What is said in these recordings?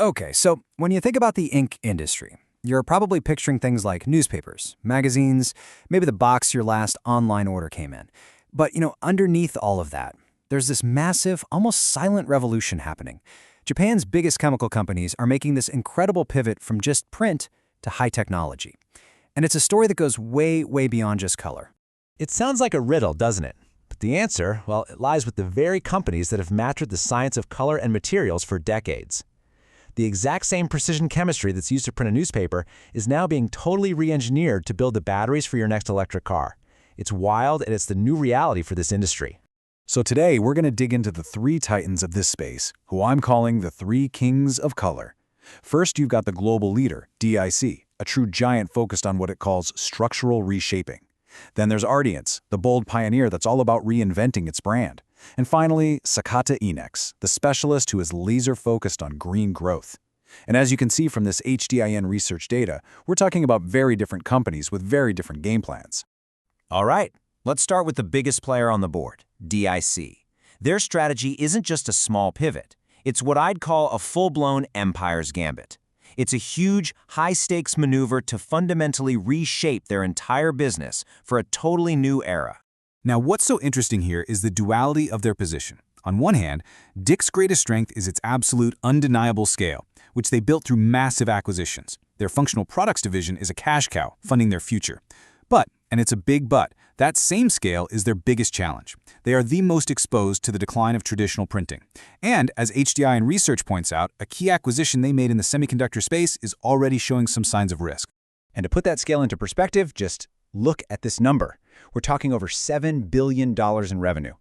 Okay, so when you think about the ink industry, you're probably picturing things like newspapers, magazines, maybe the box your last online order came in. But, underneath all of that, there's this massive, almost silent revolution happening. Japan's biggest chemical companies are making this incredible pivot from just print to high technology. And it's a story that goes way, way beyond just color. It sounds like a riddle, doesn't it? But the answer, well, it lies with the very companies that have mastered the science of color and materials for decades. The exact same precision chemistry that's used to print a newspaper is now being totally re-engineered to build the batteries for your next electric car. It's wild, and it's the new reality for this industry. So today, we're going to dig into the three titans of this space, who I'm calling the three kings of color. First, you've got the global leader, DIC, a true giant focused on what it calls structural reshaping. Then there's Artience, the bold pioneer that's all about reinventing its brand. And finally, Sakata Inx, the specialist who is laser-focused on green growth. And as you can see from this HDIN Research data, we're talking about very different companies with very different game plans. All right, let's start with the biggest player on the board, DIC. Their strategy isn't just a small pivot. It's what I'd call a full-blown empire's gambit. It's a huge, high-stakes maneuver to fundamentally reshape their entire business for a totally new era. Now, what's so interesting here is the duality of their position. On one hand, DIC's greatest strength is its absolute, undeniable scale, which they built through massive acquisitions. Their functional products division is a cash cow, funding their future. But, and it's a big but, that same scale is their biggest challenge. They are the most exposed to the decline of traditional printing. And, as HDIN Research points out, a key acquisition they made in the semiconductor space is already showing some signs of risk. And to put that scale into perspective, just look at this number. We're talking over $7 billion in revenue.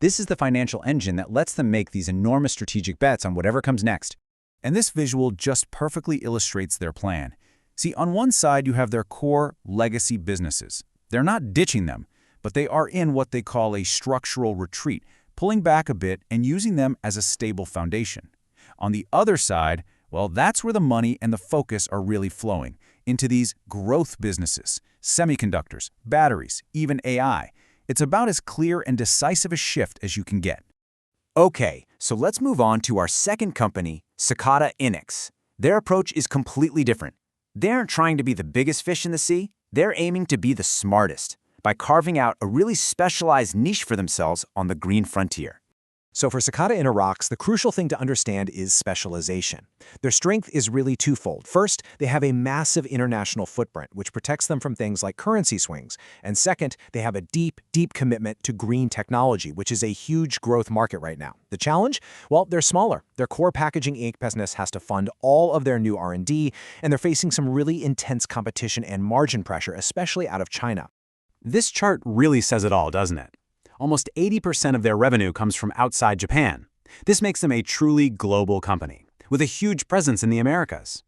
This is the financial engine that lets them make these enormous strategic bets on whatever comes next. And this visual just perfectly illustrates their plan. See, on one side you have their core legacy businesses. They're not ditching them, but they are in what they call a structural retreat, pulling back a bit and using them as a stable foundation. On the other side, well, that's where the money and the focus are really flowing, into these growth businesses, semiconductors, batteries, even AI. It's about as clear and decisive a shift as you can get. Okay, so let's move on to our second company, Sakata Inx. Their approach is completely different. They aren't trying to be the biggest fish in the sea. They're aiming to be the smartest by carving out a really specialized niche for themselves on the green frontier. So for Sakata Inx, the crucial thing to understand is specialization. Their strength is really twofold. First, they have a massive international footprint, which protects them from things like currency swings. And second, they have a deep, deep commitment to green technology, which is a huge growth market right now. The challenge? Well, they're smaller. Their core packaging ink business has to fund all of their new R&D, and they're facing some really intense competition and margin pressure, especially out of China. This chart really says it all, doesn't it? Almost 80% of their revenue comes from outside Japan. This makes them a truly global company, with a huge presence in the Americas.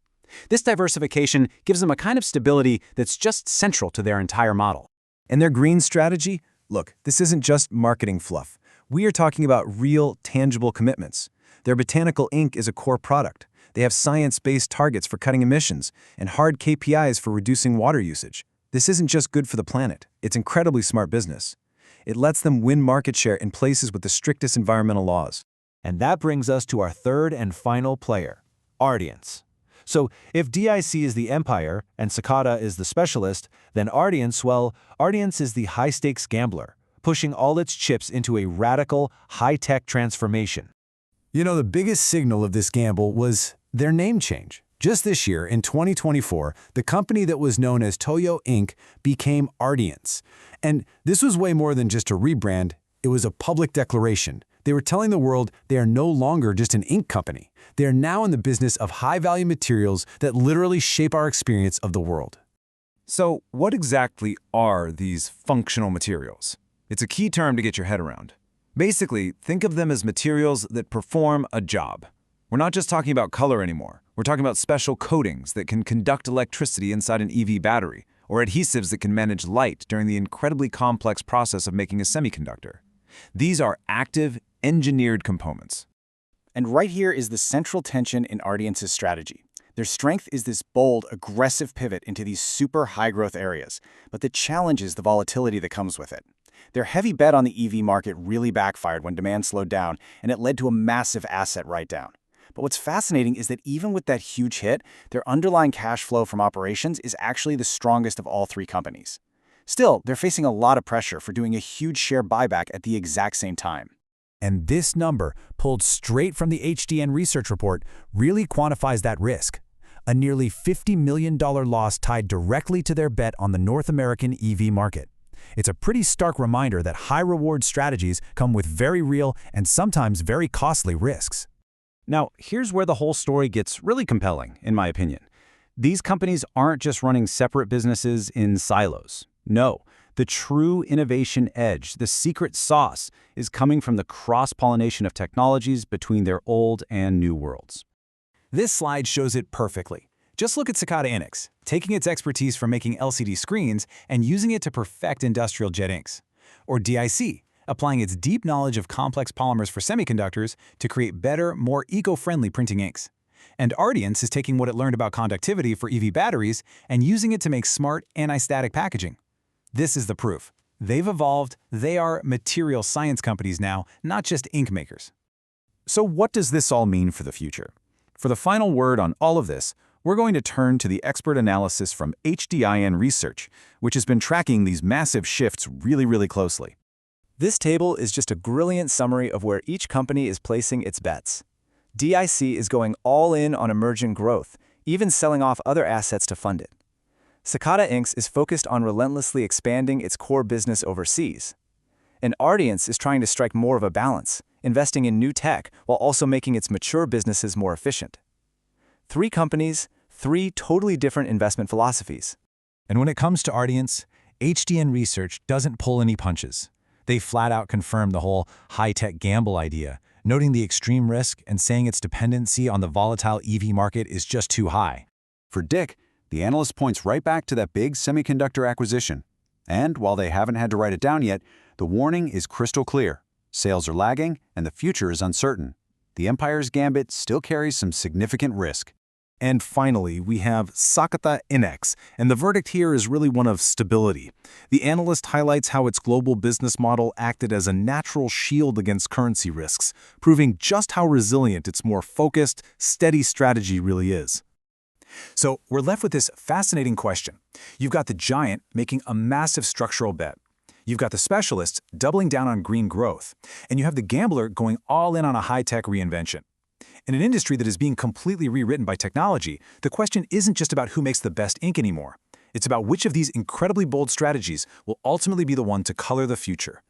This diversification gives them a kind of stability that's just central to their entire model. And their green strategy? Look, this isn't just marketing fluff. We are talking about real, tangible commitments. Their botanical ink is a core product. They have science-based targets for cutting emissions and hard KPIs for reducing water usage. This isn't just good for the planet. It's incredibly smart business. It lets them win market share in places with the strictest environmental laws. And that brings us to our third and final player, Artience. So if DIC is the empire and Sakata is the specialist, then Artience, well, Artience is the high-stakes gambler, pushing all its chips into a radical, high-tech transformation. The biggest signal of this gamble was their name change. Just this year, in 2024, the company that was known as Toyo Ink became Artience. And this was way more than just a rebrand. It was a public declaration. They were telling the world they are no longer just an ink company. They are now in the business of high-value materials that literally shape our experience of the world. So what exactly are these functional materials? It's a key term to get your head around. Basically, think of them as materials that perform a job. We're not just talking about color anymore. We're talking about special coatings that can conduct electricity inside an EV battery, or adhesives that can manage light during the incredibly complex process of making a semiconductor. These are active, engineered components. And right here is the central tension in Artience's strategy. Their strength is this bold, aggressive pivot into these super high-growth areas, but the challenge is the volatility that comes with it. Their heavy bet on the EV market really backfired when demand slowed down, and it led to a massive asset write-down. But what's fascinating is that even with that huge hit, their underlying cash flow from operations is actually the strongest of all three companies. Still, they're facing a lot of pressure for doing a huge share buyback at the exact same time. And this number, pulled straight from the HDIN Research report, really quantifies that risk. A nearly $50 million loss tied directly to their bet on the North American EV market. It's a pretty stark reminder that high-reward strategies come with very real and sometimes very costly risks. Now, here's where the whole story gets really compelling, in my opinion. These companies aren't just running separate businesses in silos. No, the true innovation edge, the secret sauce, is coming from the cross-pollination of technologies between their old and new worlds. This slide shows it perfectly. Just look at Sakata Inx, taking its expertise from making LCD screens and using it to perfect industrial jet inks. Or DIC, applying its deep knowledge of complex polymers for semiconductors to create better, more eco-friendly printing inks. And Artience is taking what it learned about conductivity for EV batteries and using it to make smart, anti-static packaging. This is the proof. They've evolved, they are material science companies now, not just ink makers. So what does this all mean for the future? For the final word on all of this, we're going to turn to the expert analysis from HDIN Research, which has been tracking these massive shifts really closely. This table is just a brilliant summary of where each company is placing its bets. DIC is going all in on emerging growth, even selling off other assets to fund it. Sakata Inx is focused on relentlessly expanding its core business overseas. And Artience is trying to strike more of a balance, investing in new tech while also making its mature businesses more efficient. Three companies, three totally different investment philosophies. And when it comes to Artience, HDIN Research doesn't pull any punches. They flat out confirm the whole high-tech gamble idea, noting the extreme risk and saying its dependency on the volatile EV market is just too high. For DIC, the analyst points right back to that big semiconductor acquisition. And while they haven't had to write it down yet, the warning is crystal clear. Sales are lagging, and the future is uncertain. The Empire's gambit still carries some significant risk. And finally, we have Sakata Inx, and the verdict here is really one of stability. The analyst highlights how its global business model acted as a natural shield against currency risks, proving just how resilient its more focused, steady strategy really is. So we're left with this fascinating question. You've got the giant making a massive structural bet. You've got the specialists doubling down on green growth, and you have the gambler going all in on a high-tech reinvention. In an industry that is being completely rewritten by technology, the question isn't just about who makes the best ink anymore. It's about which of these incredibly bold strategies will ultimately be the one to color the future.